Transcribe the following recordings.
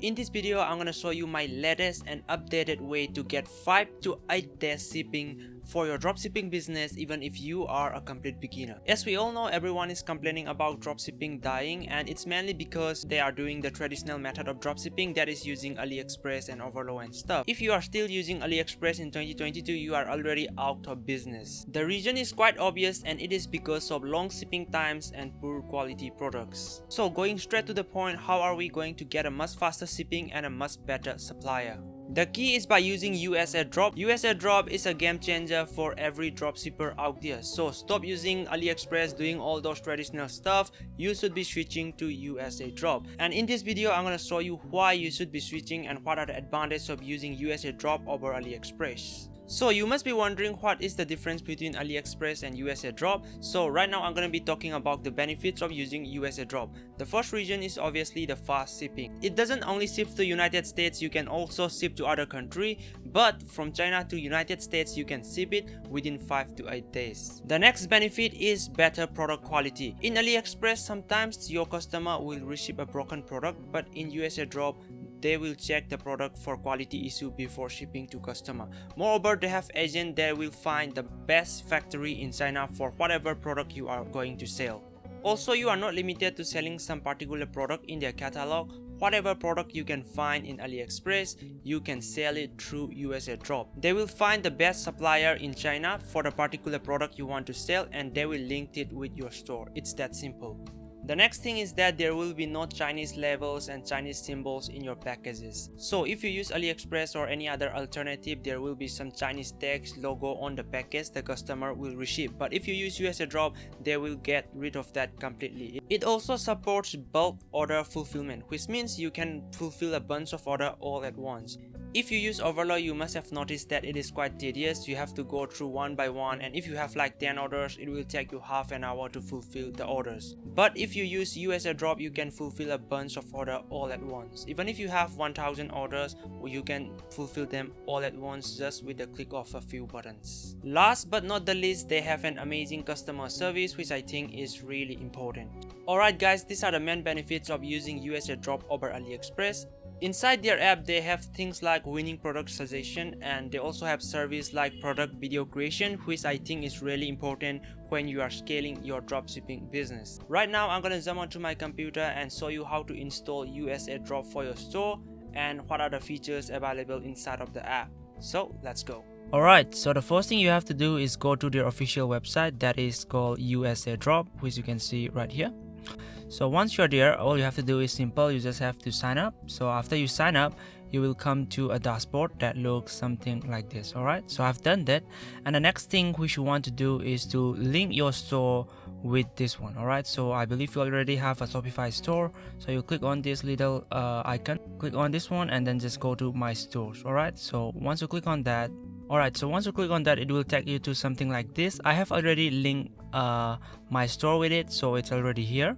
In this video, I'm gonna show you my latest and updated way to get 5 to 8 days shipping for your dropshipping business, even if you are a complete beginner. As we all know, everyone is complaining about dropshipping dying, and it's mainly because they are doing the traditional method of dropshipping, that is using AliExpress and Overload and stuff. If you are still using AliExpress in 2022, you are already out of business. The reason is quite obvious, and it is because of long shipping times and poor quality products. So going straight to the point, how are we going to get a much faster shipping and a much better supplier? The key is by using USAdrop. USAdrop is a game changer for every dropshipper out there. So stop using AliExpress doing all those traditional stuff. You should be switching to USAdrop. And in this video, I'm gonna show you why you should be switching and what are the advantages of using USAdrop over AliExpress. So you must be wondering what is the difference between AliExpress and USAdrop. So right now I'm going to be talking about the benefits of using USAdrop. The first reason is obviously the fast shipping. It doesn't only ship to United States, you can also ship to other country, but from China to United States you can ship it within 5 to 8 days. The next benefit is better product quality. In AliExpress, sometimes your customer will receive a broken product, but in USAdrop they will check the product for quality issue before shipping to customer. Moreover, they have agent that will find the best factory in China for whatever product you are going to sell. Also, you are not limited to selling some particular product in their catalog. Whatever product you can find in AliExpress, you can sell it through USAdrop. They will find the best supplier in China for the particular product you want to sell, and they will link it with your store. It's that simple. The next thing is that there will be no Chinese labels and Chinese symbols in your packages. So if you use AliExpress or any other alternative, there will be some Chinese text logo on the package the customer will receive. But if you use USAdrop, they will get rid of that completely. It also supports bulk order fulfillment, which means you can fulfill a bunch of orders all at once. If you use Overload, you must have noticed that it is quite tedious. You have to go through one by one, and if you have like 10 orders, it will take you half an hour to fulfill the orders. But if you use USAdrop, you can fulfill a bunch of orders all at once. Even if you have 1000 orders, you can fulfill them all at once just with the click of a few buttons. Last but not the least, they have an amazing customer service, which I think is really important. Alright guys, these are the main benefits of using USAdrop over AliExpress. Inside their app, they have things like winning product suggestion, and they also have service like product video creation, which I think is really important when you are scaling your dropshipping business. Right now, I'm gonna jump onto my computer and show you how to install USAdrop for your store and what are the features available inside of the app. So let's go. Alright, so the first thing you have to do is go to their official website that is called USAdrop, which you can see right here. So once you're there, all you have to do is simple. You just have to sign up. So after you sign up, you will come to a dashboard that looks something like this. Alright, so I've done that, and the next thing which you want to do is to link your store with this one. Alright, so I believe you already have a Shopify store, so you click on this little icon, click on this one, and then just go to my stores. Alright, so once you click on that, it will take you to something like this. I have already linked my store with it, so it's already here.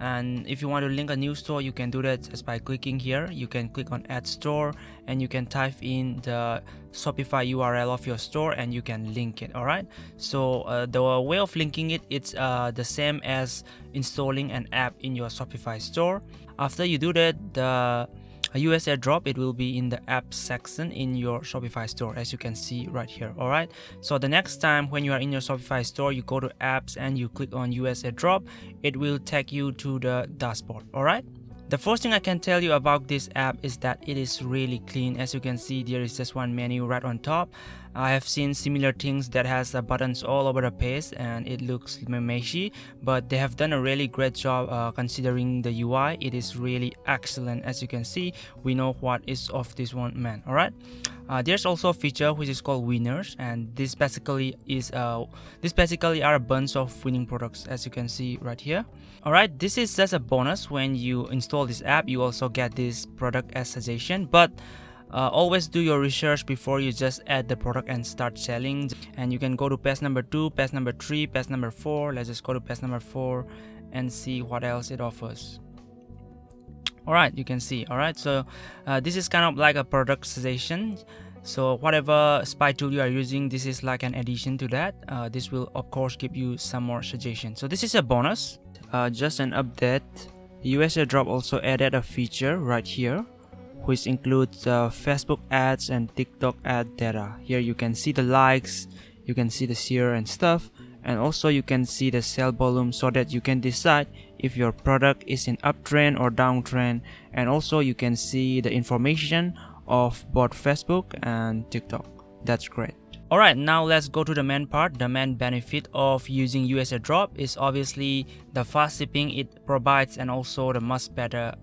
And if you want to link a new store, you can do that just by clicking here. You can click on add store, and you can type in the Shopify URL of your store and you can link it. Alright, so the way of linking it, it's the same as installing an app in your Shopify store. After you do that, the USAdrop, it will be in the app section in your Shopify store, as you can see right here. Alright, so the next time when you are in your Shopify store, you go to apps and you click on USAdrop, it will take you to the dashboard. Alright, the first thing I can tell you about this app is that it is really clean. As you can see, there is just one menu right on top. I have seen similar things that has buttons all over the page and it looks meshy, but they have done a really great job considering the UI. It is really excellent. As you can see, we know what is of this one man. Alright, there's also a feature which is called winners, and this basically are a bunch of winning products, as you can see right here. Alright, this is just a bonus. When you install this app, you also get this product as suggestion, but always do your research before you just add the product and start selling. And you can go to page number 2, page number 3, page number 4. Let's just go to page number 4 and see what else it offers. Alright, you can see. Alright, so this is kind of like a product suggestion. So whatever spy tool you are using, this is like an addition to that. This will of course give you some more suggestions. So this is a bonus, just an update. USAdrop also added a feature right here which includes Facebook ads and TikTok ad data. Here you can see the likes, you can see the share and stuff, and also you can see the sale volume so that you can decide if your product is in uptrend or downtrend, and also you can see the information of both Facebook and TikTok. That's great. Alright, now let's go to the main part. The main benefit of using USAdrop is obviously the fast shipping it provides and also the much better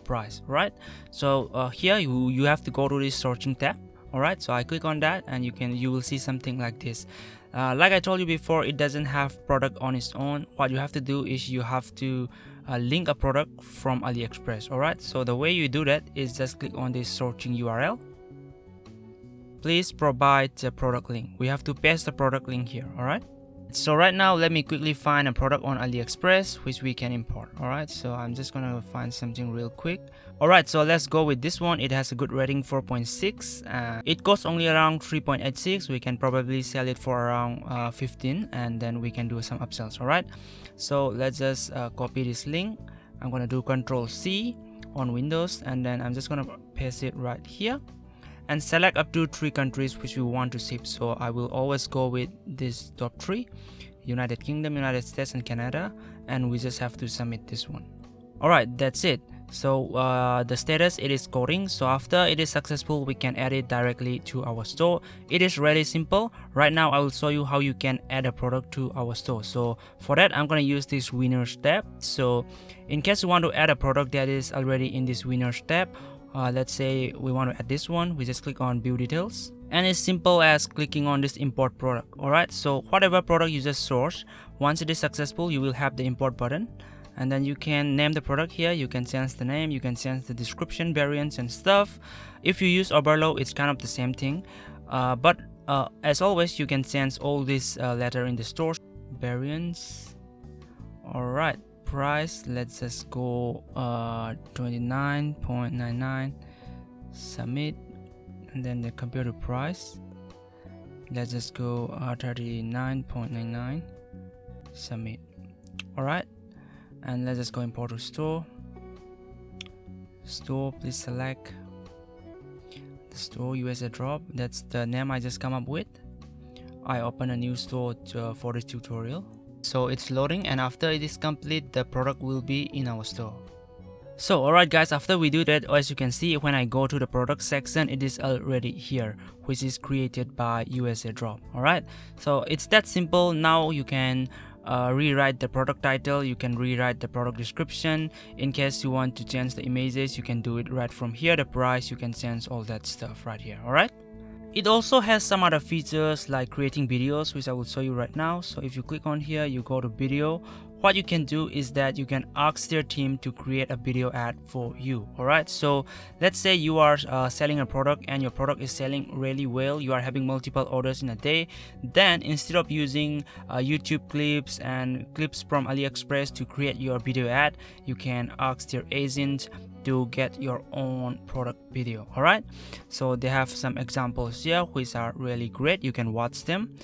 price, right? So here you have to go to this searching tab. Alright, so I click on that and you will see something like this. Like I told you before, it doesn't have product on its own. What you have to do is you have to link a product from AliExpress. Alright, so the way you do that is just click on this searching URL. Please provide the product link. We have to paste the product link here. Alright, so right now let me quickly find a product on AliExpress which we can import. Alright, so I'm just gonna find something real quick. Alright, so let's go with this one. It has a good rating, 4.6. It costs only around 3.86. We can probably sell it for around 15, and then we can do some upsells. Alright, so let's just copy this link. I'm gonna do Ctrl+C on Windows, and then I'm just gonna paste it right here and select up to 3 countries which we want to ship. So I will always go with this top 3: United Kingdom, United States, and Canada, and we just have to submit this one. Alright, that's it. So the status, it is coding. So after it is successful, we can add it directly to our store. It is really simple. Right now I will show you how you can add a product to our store. So for that, I'm gonna use this winners tab. So in case you want to add a product that is already in this winners tab, let's say we want to add this one, we just click on view details, and it's simple as clicking on this import product. Alright, so whatever product you just source, once it is successful, you will have the import button, and then you can name the product here. You can change the name, you can change the description, variants and stuff. If you use overload, it's kind of the same thing, but as always, you can change all this letter in the store. Variants. Alright, price, let's just go 29.99, submit, and then the computer price, let's just go 39.99, submit. Alright, and let's just go import to store. Please select the store USAdrop. That's the name I just come up with. I open a new store for this tutorial. So it's loading, and after it is complete, the product will be in our store. So alright guys, after we do that, as you can see, when I go to the product section, it is already here, which is created by USAdrop. Alright, so it's that simple. Now you can rewrite the product title, you can rewrite the product description. In case you want to change the images, you can do it right from here. The price, you can change all that stuff right here. Alright, it also has some other features like creating videos, which I will show you right now. So if you click on here, you go to video. What you can do is that you can ask their team to create a video ad for you. Alright, so let's say you are selling a product and your product is selling really well, you are having multiple orders in a day. Then instead of using YouTube clips and clips from AliExpress to create your video ad, you can ask their agent to get your own product video. Alright, so they have some examples here which are really great. You can watch them.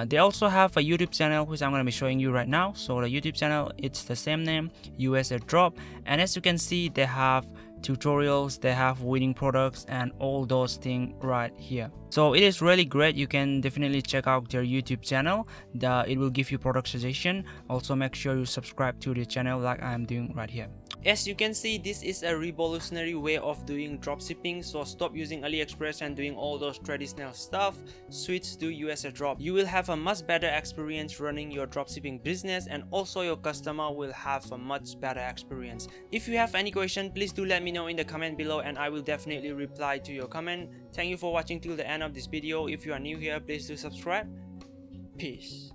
They also have a YouTube channel which I'm going to be showing you right now. So the YouTube channel, it's the same name, USAdrop, and as you can see, they have tutorials, they have winning products and all those things right here. So it is really great. You can definitely check out their YouTube channel. It will give you product suggestion. Also make sure you subscribe to the channel like I am doing right here. As you can see, this is a revolutionary way of doing dropshipping. So stop using AliExpress and doing all those traditional stuff. Switch to USAdrop. You will have a much better experience running your dropshipping business, and also your customer will have a much better experience. If you have any question, please do let me know in the comment below, and I will definitely reply to your comment. Thank you for watching till the end of this video. If you are new here, please do subscribe. Peace.